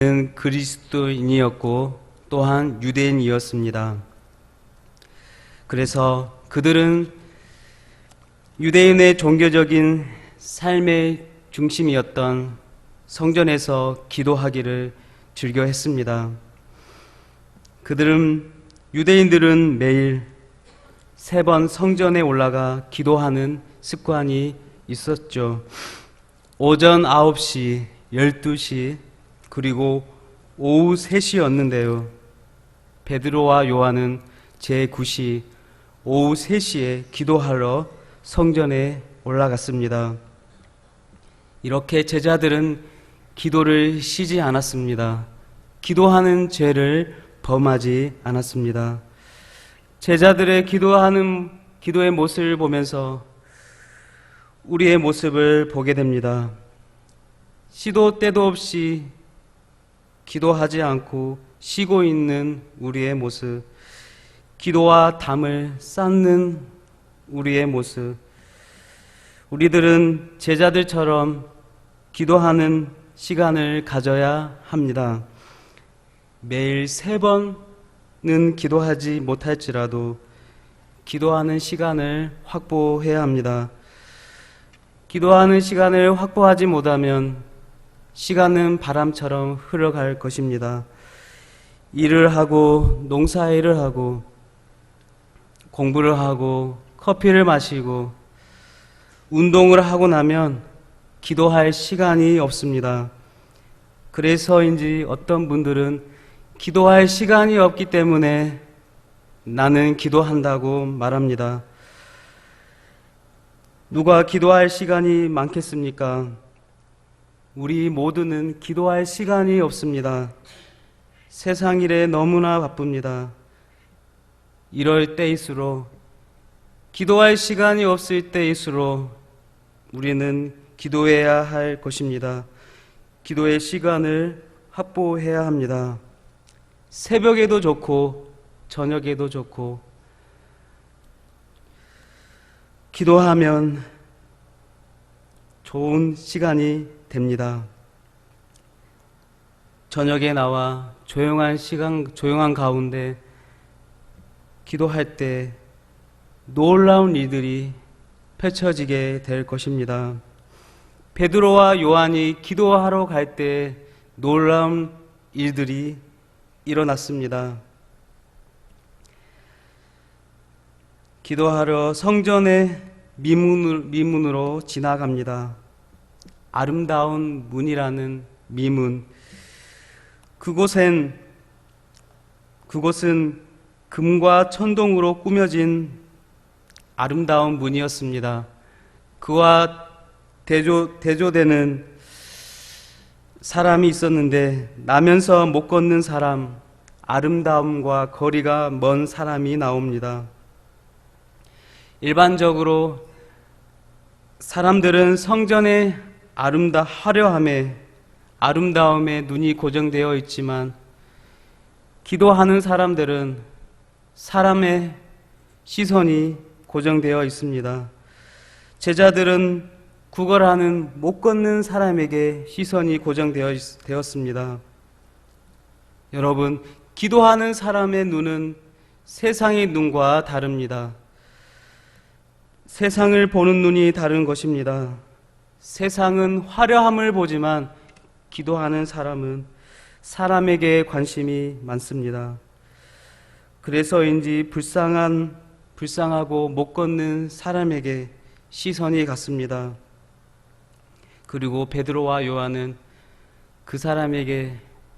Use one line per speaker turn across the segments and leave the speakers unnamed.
는 그리스도인이었고 또한 유대인이었습니다. 그래서 그들은 유대인의 종교적인 삶의 중심이었던 성전에서 기도하기를 즐겨 했습니다. 유대인들은 매일 3번 성전에 올라가 기도하는 습관이 있었죠. 오전 9시, 12시, 그리고 오후 3시였는데요. 베드로와 요한은 제9시 오후 3시에 기도하러 성전에 올라갔습니다. 이렇게 제자들은 기도를 쉬지 않았습니다. 기도하는 죄를 범하지 않았습니다. 제자들의 기도의 모습을 보면서 우리의 모습을 보게 됩니다. 시도 때도 없이 기도하지 않고 쉬고 있는 우리의 모습, 기도와 담을 쌓는 우리의 모습, 우리들은 제자들처럼 기도하는 시간을 가져야 합니다. 매일 3번은 기도하지 못할지라도 기도하는 시간을 확보해야 합니다. 기도하는 시간을 확보하지 못하면 시간은 바람처럼 흘러갈 것입니다. 일을 하고 농사일을 하고 공부를 하고 커피를 마시고 운동을 하고 나면 기도할 시간이 없습니다. 그래서인지 어떤 분들은 기도할 시간이 없기 때문에 나는 기도한다고 말합니다. 누가 기도할 시간이 많겠습니까? 우리 모두는 기도할 시간이 없습니다. 세상 일에 너무나 바쁩니다. 이럴 때일수록, 기도할 시간이 없을 때일수록 우리는 기도해야 할 것입니다. 기도의 시간을 확보해야 합니다. 새벽에도 좋고 저녁에도 좋고, 기도하면 좋은 시간이 됩니다. 저녁에 나와 조용한 가운데 기도할 때 놀라운 일들이 펼쳐지게 될 것입니다. 베드로와 요한이 기도하러 갈 때 놀라운 일들이 일어났습니다. 기도하러 성전의 미문으로 지나갑니다. 아름다운 문이라는 미문. 그곳은 금과 천동으로 꾸며진 아름다운 문이었습니다. 그와 대조되는 사람이 있었는데 나면서 못 걷는 사람, 아름다움과 거리가 먼 사람이 나옵니다. 일반적으로 사람들은 성전의 화려함에, 아름다움에 눈이 고정되어 있지만 기도하는 사람들은 사람의 시선이 고정되어 있습니다. 제자들은 구걸하는 못 걷는 사람에게 시선이 고정되었습니다. 여러분, 기도하는 사람의 눈은 세상의 눈과 다릅니다. 세상을 보는 눈이 다른 것입니다. 세상은 화려함을 보지만 기도하는 사람은 사람에게 관심이 많습니다. 그래서인지 불쌍하고 못 걷는 사람에게 시선이 갔습니다. 그리고 베드로와 요한은 그 사람에게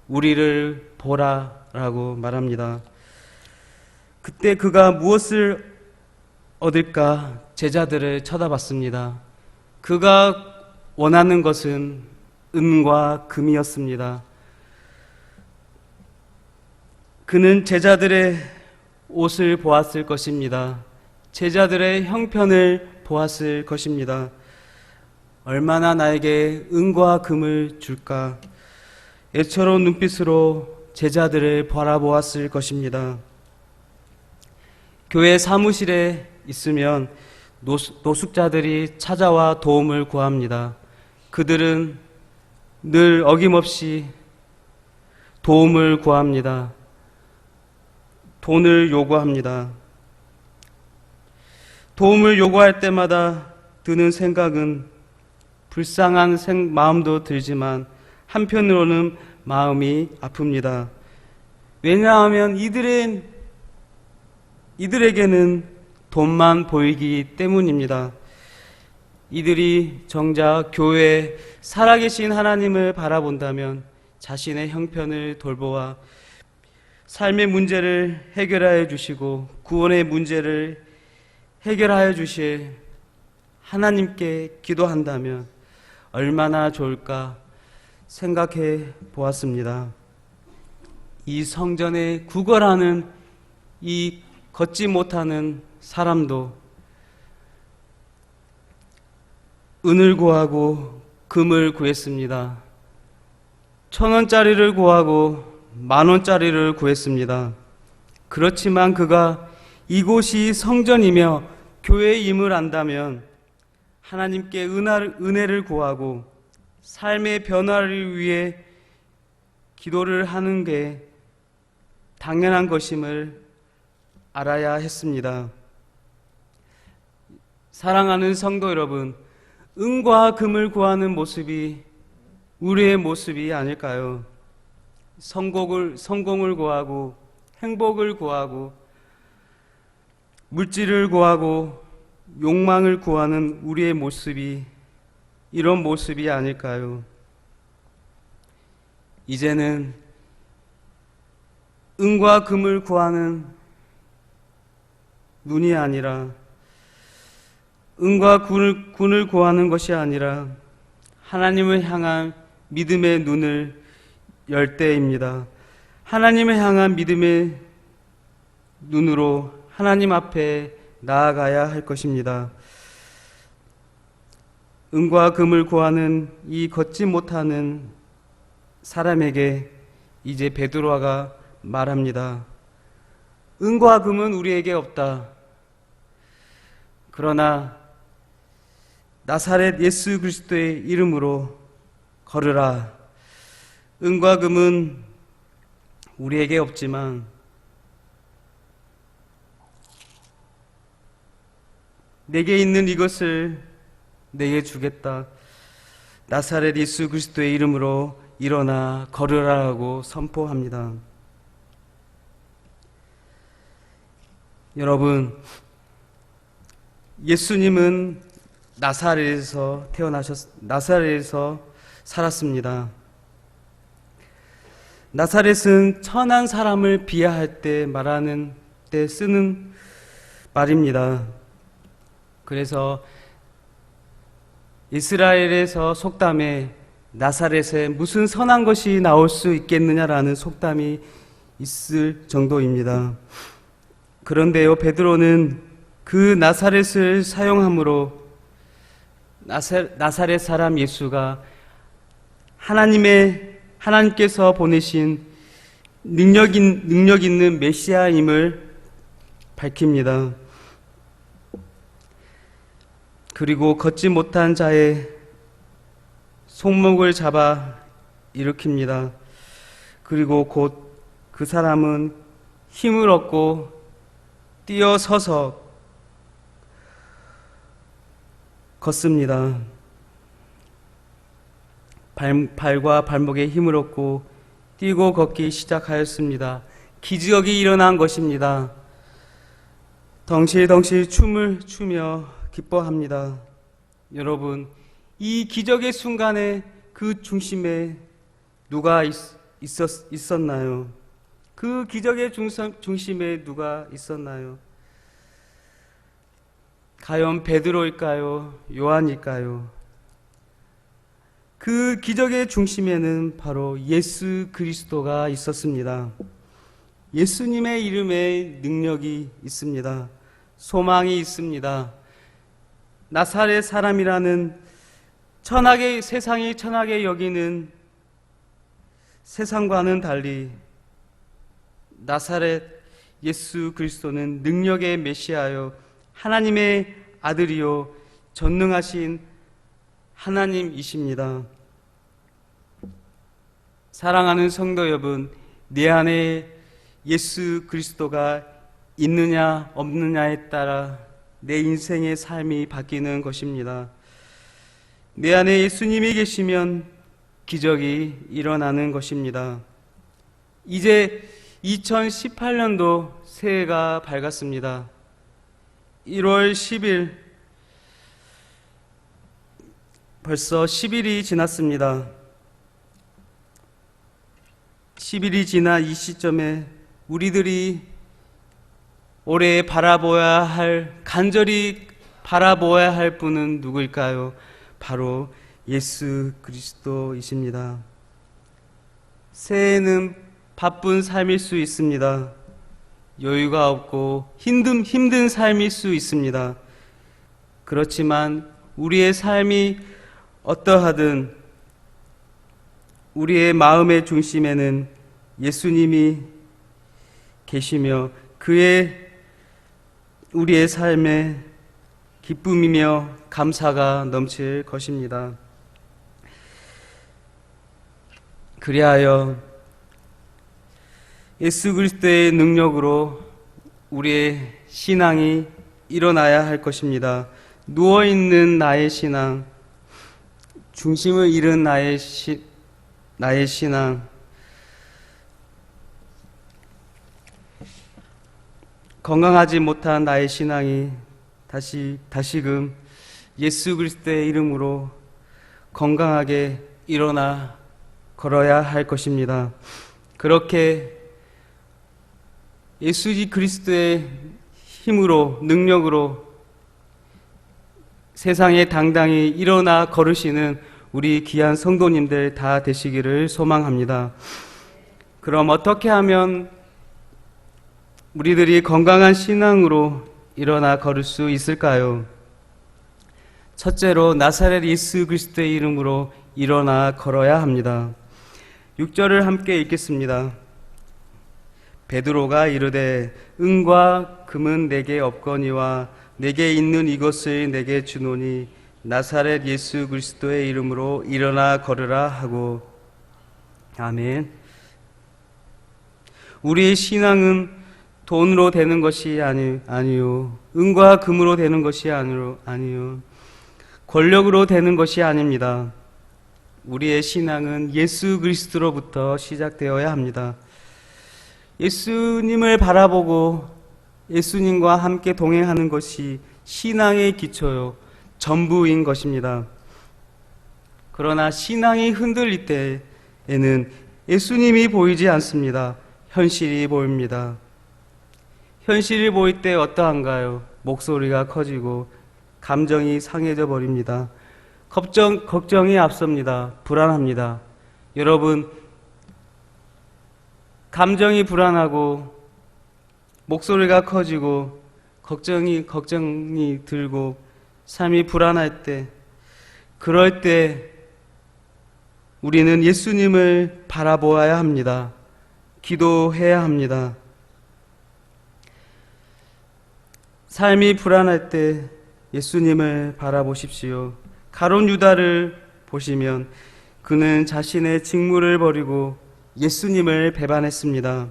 우리를 보라라고 말합니다. 그때 그가 무엇을 얻을까 제자들을 쳐다봤습니다. 그가 원하는 것은 은과 금이었습니다. 그는 제자들의 옷을 보았을 것입니다. 제자들의 형편을 보았을 것입니다. 얼마나 나에게 은과 금을 줄까? 애처로운 눈빛으로 제자들을 바라보았을 것입니다. 교회 사무실에 있으면 노숙자들이 찾아와 도움을 구합니다. 그들은 늘 어김없이 도움을 구합니다. 돈을 요구합니다. 도움을 요구할 때마다 드는 생각은 불쌍한 마음도 들지만 한편으로는 마음이 아픕니다. 왜냐하면 이들에게는 돈만 보이기 때문입니다. 이들이 정작 교회에 살아계신 하나님을 바라본다면 자신의 형편을 돌보아 삶의 문제를 해결하여 주시고 구원의 문제를 해결하여 주실 하나님께 기도한다면 얼마나 좋을까 생각해 보았습니다. 이 성전에 구걸하는 이 걷지 못하는 사람도 은을 구하고 금을 구했습니다. 1,000원짜리를 구하고 10,000원짜리를 구했습니다. 그렇지만 그가 이곳이 성전이며 교회임을 안다면 하나님께 은혜를 구하고 삶의 변화를 위해 기도를 하는 게 당연한 것임을 알아야 했습니다. 사랑하는 성도 여러분, 은과 금을 구하는 모습이 우리의 모습이 아닐까요? 성공을 구하고 행복을 구하고 물질을 구하고 욕망을 구하는 우리의 모습이 이런 모습이 아닐까요? 이제는 은과 금을 구하는 눈이 아니라 은과 금을 구하는 것이 아니라 하나님을 향한 믿음의 눈을 열 때입니다. 하나님을 향한 믿음의 눈으로 하나님 앞에 나아가야 할 것입니다. 은과 금을 구하는 이 걷지 못하는 사람에게 이제 베드로가 말합니다. 은과 금은 우리에게 없다. 그러나 나사렛 예수 그리스도의 이름으로 걸으라. 은과 금은 우리에게 없지만 내게 있는 이것을 내게 주겠다. 나사렛 예수 그리스도의 이름으로 일어나 걸으라고 선포합니다. 여러분, 예수님은 나사렛에서 나사렛에서 살았습니다. 나사렛은 천한 사람을 비하할 때 말하는 때 쓰는 말입니다. 그래서 이스라엘에서 속담에 나사렛에 무슨 선한 것이 나올 수 있겠느냐라는 속담이 있을 정도입니다. 그런데요, 베드로는 그 나사렛을 사용함으로 나사렛 사람 예수가 하나님께서 보내신 능력 있는 메시아임을 밝힙니다. 그리고 걷지 못한 자의 손목을 잡아 일으킵니다. 그리고 곧 그 사람은 힘을 얻고 뛰어서서 걷습니다. 발과 발목에 힘을 얻고 뛰고 걷기 시작하였습니다. 기적이 일어난 것입니다. 덩실덩실 춤을 추며 기뻐합니다. 여러분, 이 기적의 순간에 그 중심에 누가 있었나요? 그 기적의 중심에 누가 있었나요? 과연 베드로일까요? 요한일까요? 그 기적의 중심에는 바로 예수 그리스도가 있었습니다. 예수님의 이름에 능력이 있습니다. 소망이 있습니다. 나사렛 사람이라는 세상이 천하게 여기는 세상과는 달리 나사렛 예수 그리스도는 능력의 메시아요, 하나님의 아들이요, 전능하신 하나님이십니다. 사랑하는 성도 여러분, 내 안에 예수 그리스도가 있느냐 없느냐에 따라 내 인생의 삶이 바뀌는 것입니다. 내 안에 예수님이 계시면 기적이 일어나는 것입니다. 이제 2018년도 새해가 밝았습니다. 1월 10일, 벌써 10일이 지났습니다. 10일이 지난 이 시점에 우리들이 올해 간절히 바라보아야 할 분은 누구일까요? 바로 예수 그리스도이십니다. 새해는 바쁜 삶일 수 있습니다. 여유가 없고 힘든 삶일 수 있습니다. 그렇지만 우리의 삶이 어떠하든 우리의 마음의 중심에는 예수님이 계시며 우리의 삶에 기쁨이며 감사가 넘칠 것입니다. 그리하여 예수 그리스도의 능력으로 우리의 신앙이 일어나야 할 것입니다. 누워있는 나의 신앙, 중심을 잃은 나의 신앙, 건강하지 못한 나의 신앙이 다시금 예수 그리스도의 이름으로 건강하게 일어나 걸어야 할 것입니다. 그렇게 예수 그리스도의 힘으로, 능력으로 세상에 당당히 일어나 걸으시는 우리 귀한 성도님들 다 되시기를 소망합니다. 그럼 어떻게 하면 우리들이 건강한 신앙으로 일어나 걸을 수 있을까요? 첫째로 나사렛 예수 그리스도의 이름으로 일어나 걸어야 합니다. 6절을 함께 읽겠습니다. 베드로가 이르되 은과 금은 내게 없거니와 내게 있는 이것을 내게 주노니 나사렛 예수 그리스도의 이름으로 일어나 걸으라 하고. 아멘. 우리의 신앙은 돈으로 되는 것이 아니요, 은과 금으로 되는 것이 아니요, 권력으로 되는 것이 아닙니다. 우리의 신앙은 예수 그리스도로부터 시작되어야 합니다. 예수님을 바라보고 예수님과 함께 동행하는 것이 신앙의 기초요, 전부인 것입니다. 그러나 신앙이 흔들릴 때에는 예수님이 보이지 않습니다. 현실이 보입니다. 현실이 보일 때 어떠한가요? 목소리가 커지고 감정이 상해져 버립니다. 걱정이 앞섭니다. 불안합니다. 여러분, 감정이 불안하고 목소리가 커지고 걱정이 들고 삶이 불안할 때, 그럴 때 우리는 예수님을 바라보아야 합니다. 기도해야 합니다. 삶이 불안할 때 예수님을 바라보십시오. 가룟 유다를 보시면 그는 자신의 직무를 버리고 예수님을 배반했습니다.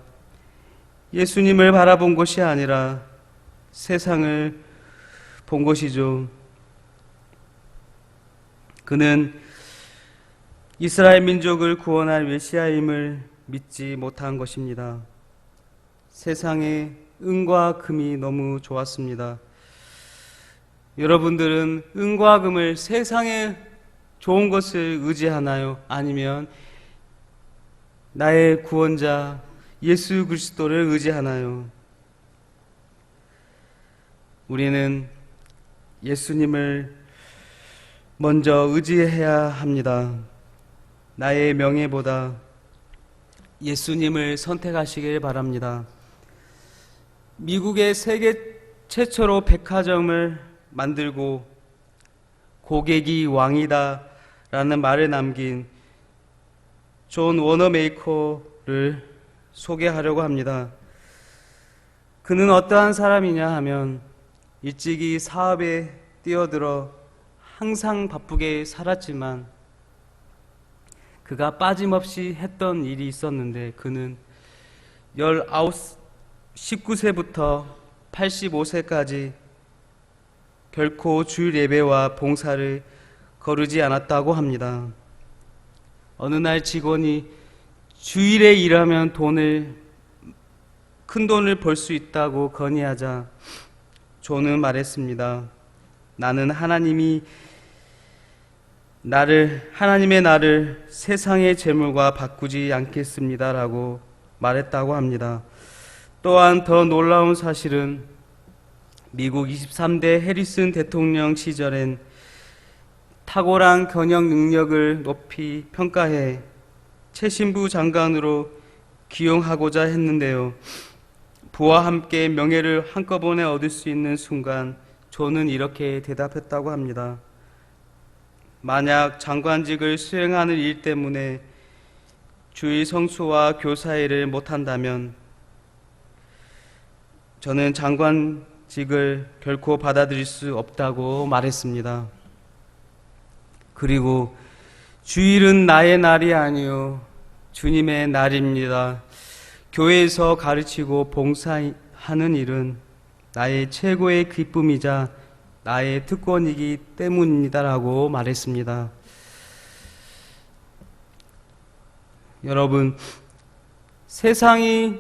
예수님을 바라본 것이 아니라 세상을 본 것이죠. 그는 이스라엘 민족을 구원할 메시아임을 믿지 못한 것입니다. 세상에 은과 금이 너무 좋았습니다. 여러분들은 은과 금을, 세상에 좋은 것을 의지하나요? 아니면 나의 구원자 예수 그리스도를 의지하나요? 우리는 예수님을 먼저 의지해야 합니다. 나의 명예보다 예수님을 선택하시길 바랍니다. 미국의 세계 최초로 백화점을 만들고 고객이 왕이다 라는 말을 남긴 존 워너메이커를 소개하려고 합니다. 그는 어떠한 사람이냐 하면 일찍이 사업에 뛰어들어 항상 바쁘게 살았지만 그가 빠짐없이 했던 일이 있었는데 그는 19세부터 85세까지 결코 주일 예배와 봉사를 거르지 않았다고 합니다. 어느 날 직원이 주일에 일하면 큰 돈을 벌 수 있다고 건의하자 존은 말했습니다. 나는 하나님의 나를 세상의 재물과 바꾸지 않겠습니다라고 말했다고 합니다. 또한 더 놀라운 사실은 미국 23대 해리슨 대통령 시절엔 탁월한 경영 능력을 높이 평가해 최신부 장관으로 기용하고자 했는데요. 부와 함께 명예를 한꺼번에 얻을 수 있는 순간 존은 이렇게 대답했다고 합니다. 만약 장관직을 수행하는 일 때문에 주일 성수와 교사일을 못한다면 저는 장관직을 결코 받아들일 수 없다고 말했습니다. 그리고 주일은 나의 날이 아니요 주님의 날입니다. 교회에서 가르치고 봉사하는 일은 나의 최고의 기쁨이자 나의 특권이기 때문이다라고 말했습니다. 여러분, 세상이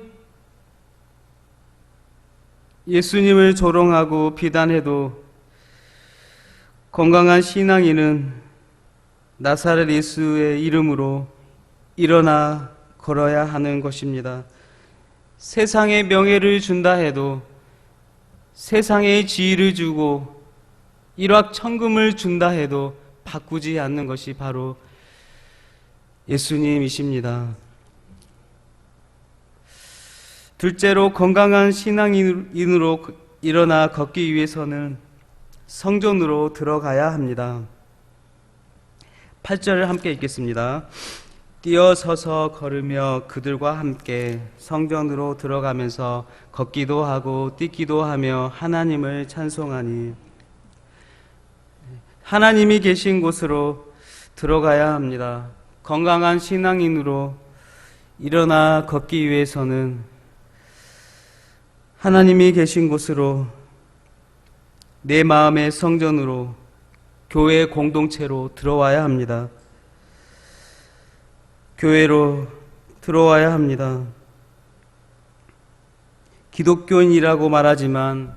예수님을 조롱하고 비난해도 건강한 신앙인은 나사렛 예수의 이름으로 일어나 걸어야 하는 것입니다. 세상에 명예를 준다 해도 세상에 지위를 주고 일확천금을 준다 해도 바꾸지 않는 것이 바로 예수님이십니다. 둘째로 건강한 신앙인으로 일어나 걷기 위해서는 성전으로 들어가야 합니다. 8절을 함께 읽겠습니다. 뛰어서서 걸으며 그들과 함께 성전으로 들어가면서 걷기도 하고 뛰기도 하며 하나님을 찬송하니 하나님이 계신 곳으로 들어가야 합니다. 건강한 신앙인으로 일어나 걷기 위해서는 하나님이 계신 곳으로 내 마음의 성전으로 교회 공동체로 들어와야 합니다. 교회로 들어와야 합니다. 기독교인이라고 말하지만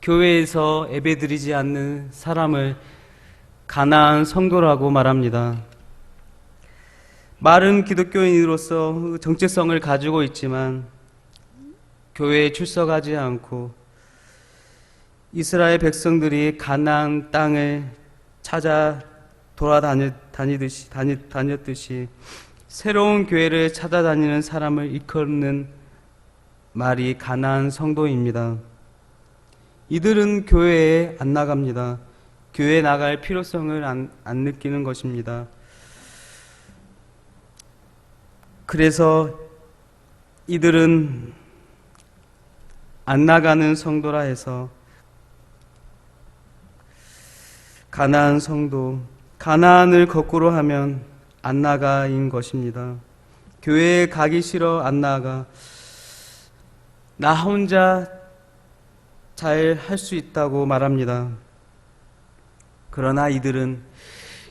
교회에서 예배드리지 않는 사람을 가난한 성도라고 말합니다. 말은 기독교인으로서 정체성을 가지고 있지만 교회에 출석하지 않고 이스라엘 백성들이 가나안 땅을 찾아 다녔듯이 새로운 교회를 찾아다니는 사람을 일컫는 말이 가나안 성도입니다. 이들은 교회에 안 나갑니다. 교회에 나갈 필요성을 안 느끼는 것입니다. 그래서 이들은 안 나가는 성도라 해서 가나안 성도, 가나안을 거꾸로 하면 안 나가인 것입니다. 교회에 가기 싫어 안 나가. 나 혼자 잘 할 수 있다고 말합니다. 그러나 이들은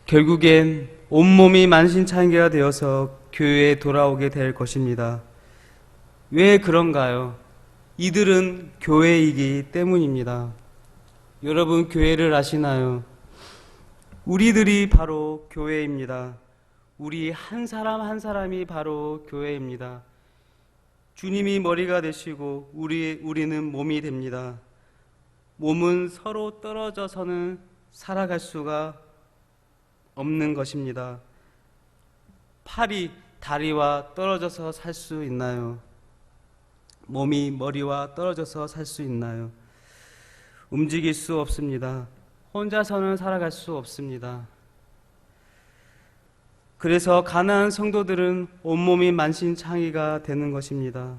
결국엔 온몸이 만신창이가 되어서 교회에 돌아오게 될 것입니다. 왜 그런가요? 이들은 교회이기 때문입니다. 여러분, 교회를 아시나요? 우리들이 바로 교회입니다. 우리 한 사람 한 사람이 바로 교회입니다. 주님이 머리가 되시고 우리는 몸이 됩니다. 몸은 서로 떨어져서는 살아갈 수가 없는 것입니다. 팔이 다리와 떨어져서 살 수 있나요? 몸이 머리와 떨어져서 살 수 있나요? 움직일 수 없습니다. 혼자서는 살아갈 수 없습니다. 그래서 가나안 성도들은 온몸이 만신창이가 되는 것입니다.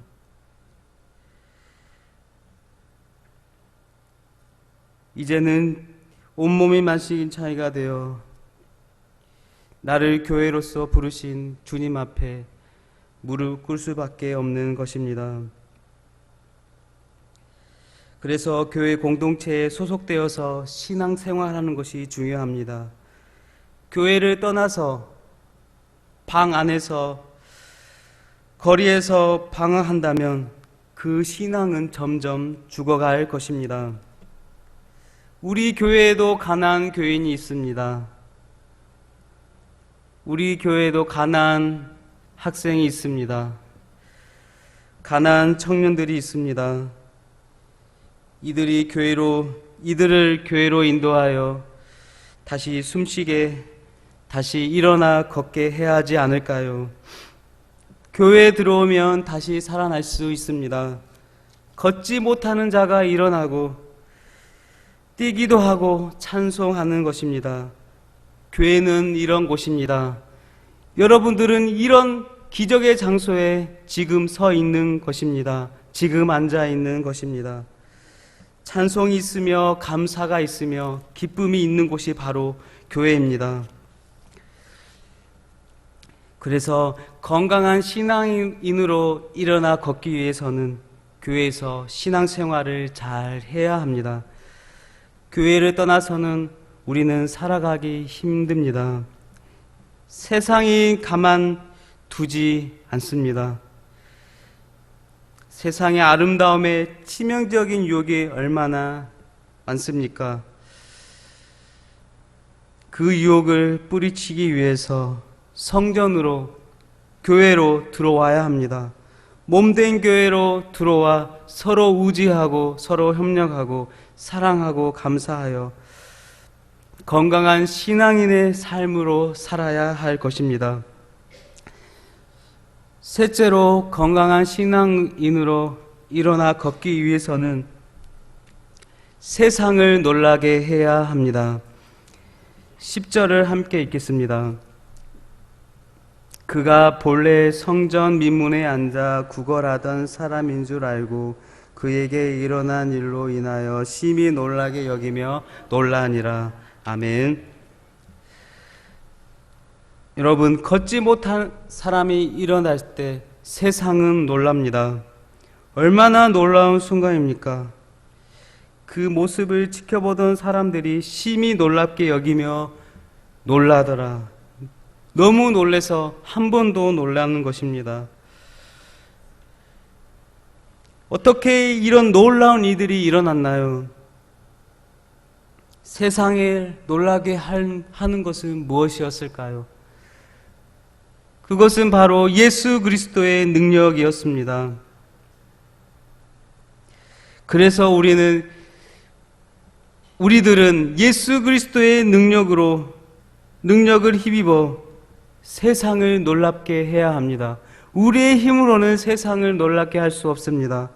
이제는 온몸이 만신창이가 되어 나를 교회로서 부르신 주님 앞에 무릎 꿇을 수밖에 없는 것입니다. 그래서 교회 공동체에 소속되어서 신앙생활하는 것이 중요합니다. 교회를 떠나서 방 안에서 거리에서 방황한다면 그 신앙은 점점 죽어갈 것입니다. 우리 교회에도 가난한 교인이 있습니다. 우리 교회에도 가난한 학생이 있습니다. 가난한 청년들이 있습니다. 이들을 교회로 인도하여 다시 숨쉬게, 다시 일어나 걷게 해야 하지 않을까요? 교회에 들어오면 다시 살아날 수 있습니다. 걷지 못하는 자가 일어나고 뛰기도 하고 찬송하는 것입니다. 교회는 이런 곳입니다. 여러분들은 이런 기적의 장소에 지금 서 있는 것입니다. 지금 앉아 있는 것입니다. 찬송이 있으며 감사가 있으며 기쁨이 있는 곳이 바로 교회입니다. 그래서 건강한 신앙인으로 일어나 걷기 위해서는 교회에서 신앙생활을 잘 해야 합니다. 교회를 떠나서는 우리는 살아가기 힘듭니다. 세상이 가만두지 않습니다. 세상의 아름다움에 치명적인 유혹이 얼마나 많습니까? 그 유혹을 뿌리치기 위해서 성전으로, 교회로 들어와야 합니다. 몸된 교회로 들어와 서로 우지하고 서로 협력하고 사랑하고 감사하여 건강한 신앙인의 삶으로 살아야 할 것입니다. 셋째로, 건강한 신앙인으로 일어나 걷기 위해서는 세상을 놀라게 해야 합니다. 10절을 함께 읽겠습니다. 그가 본래 성전 민문에 앉아 구걸하던 사람인 줄 알고 그에게 일어난 일로 인하여 심히 놀라게 여기며 놀라니라. 아멘. 여러분, 걷지 못한 사람이 일어날 때 세상은 놀랍니다. 얼마나 놀라운 순간입니까? 그 모습을 지켜보던 사람들이 심히 놀랍게 여기며 놀라더라. 너무 놀라서 한 번 더 놀라는 것입니다. 어떻게 이런 놀라운 일들이 일어났나요? 세상을 놀라게 하는 것은 무엇이었을까요? 그것은 바로 예수 그리스도의 능력이었습니다. 그래서 우리들은 예수 그리스도의 능력을 힘입어 세상을 놀랍게 해야 합니다. 우리의 힘으로는 세상을 놀랍게 할 수 없습니다.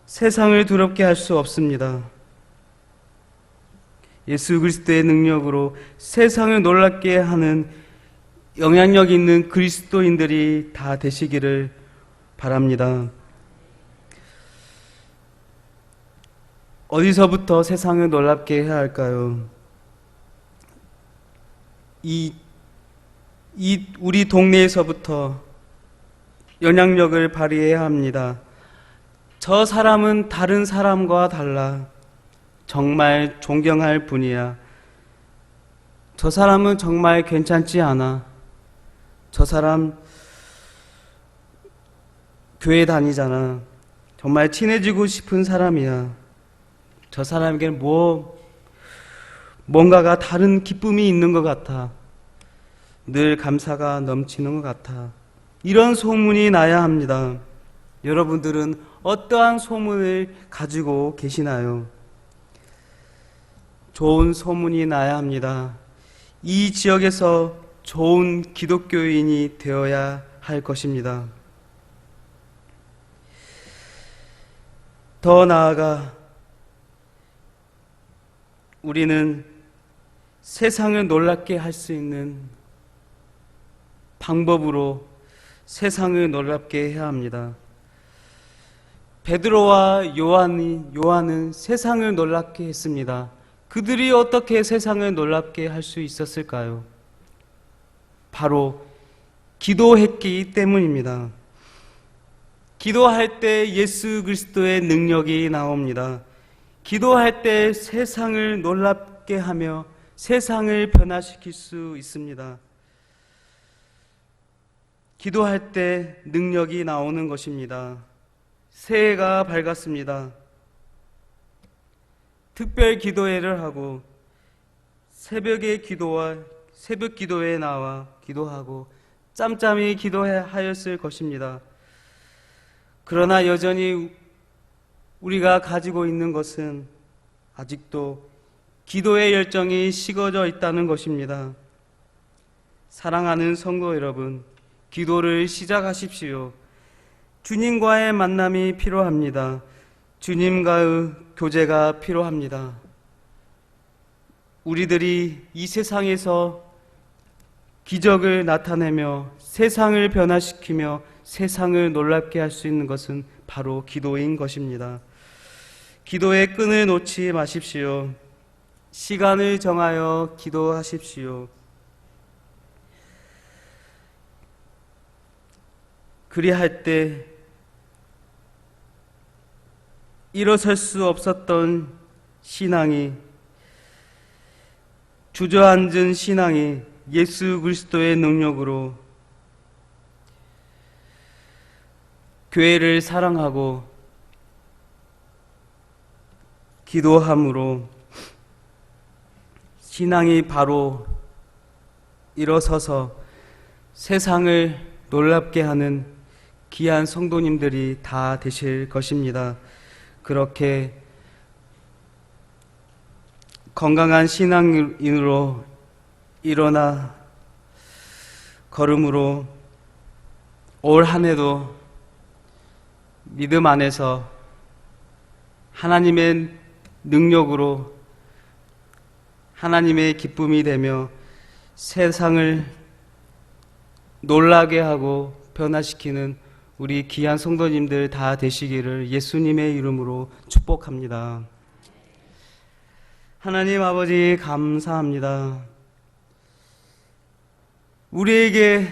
세상을 두렵게 할 수 없습니다. 예수 그리스도의 능력으로 세상을 놀랍게 하는 영향력 있는 그리스도인들이 다 되시기를 바랍니다. 어디서부터 세상을 놀랍게 해야 할까요? 우리 동네에서부터 영향력을 발휘해야 합니다. 저 사람은 다른 사람과 달라. 정말 존경할 분이야. 저 사람은 정말 괜찮지 않아. 저 사람 교회 다니잖아. 정말 친해지고 싶은 사람이야. 저 사람에게는 뭔가가 다른 기쁨이 있는 것 같아. 늘 감사가 넘치는 것 같아. 이런 소문이 나야 합니다. 여러분들은 어떠한 소문을 가지고 계시나요? 좋은 소문이 나야 합니다. 이 지역에서 좋은 기독교인이 되어야 할 것입니다. 더 나아가 우리는 세상을 놀랍게 할 수 있는 방법으로 세상을 놀랍게 해야 합니다. 베드로와 요한은 세상을 놀랍게 했습니다. 그들이 어떻게 세상을 놀랍게 할 수 있었을까요? 바로 기도했기 때문입니다. 기도할 때 예수 그리스도의 능력이 나옵니다. 기도할 때 세상을 놀랍게 하며 세상을 변화시킬 수 있습니다. 기도할 때 능력이 나오는 것입니다. 새해가 밝았습니다. 특별 기도회를 하고 새벽 기도회에 나와 기도하고 짬짬이 기도하였을 것입니다. 그러나 여전히 우리가 가지고 있는 것은 아직도 기도의 열정이 식어져 있다는 것입니다. 사랑하는 성도 여러분, 기도를 시작하십시오. 주님과의 만남이 필요합니다. 주님과의 교제가 필요합니다. 우리들이 이 세상에서 기적을 나타내며 세상을 변화시키며 세상을 놀랍게 할 수 있는 것은 바로 기도인 것입니다. 기도의 끈을 놓지 마십시오. 시간을 정하여 기도하십시오. 그리할 때 일어설 수 없었던 신앙이, 주저앉은 신앙이 예수 그리스도의 능력으로 교회를 사랑하고 기도함으로 신앙이 바로 일어서서 세상을 놀랍게 하는 귀한 성도님들이 다 되실 것입니다. 그렇게 건강한 신앙인으로 일어나 걸음으로 올 한 해도 믿음 안에서 하나님의 능력으로 하나님의 기쁨이 되며 세상을 놀라게 하고 변화시키는 우리 귀한 성도님들 다 되시기를 예수님의 이름으로 축복합니다. 하나님 아버지 감사합니다. 우리에게